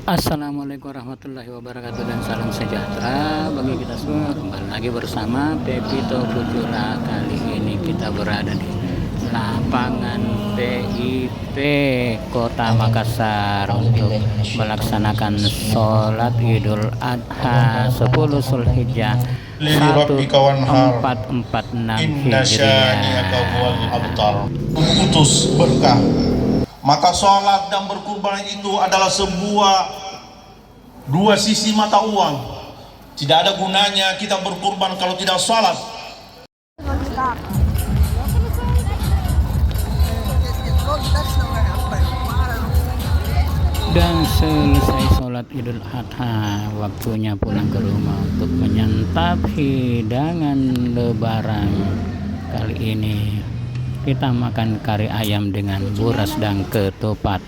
Assalamualaikum warahmatullahi wabarakatuh dan salam sejahtera bagi kita semua. Kembali lagi bersama Pepito Bujula. Kali ini kita berada di lapangan PIP Kota Makassar untuk melaksanakan sholat Idul Adha 10 Zulhijjah 1446 Hijriah. Utus berkah. Maka sholat dan berkurban itu adalah dua sisi mata uang. Tidak ada gunanya kita berkurban kalau tidak sholat. Dan selesai sholat Idul Adha, waktunya pulang ke rumah untuk menyantap hidangan lebaran. Kali ini kita makan kari ayam dengan buras dan ketupat.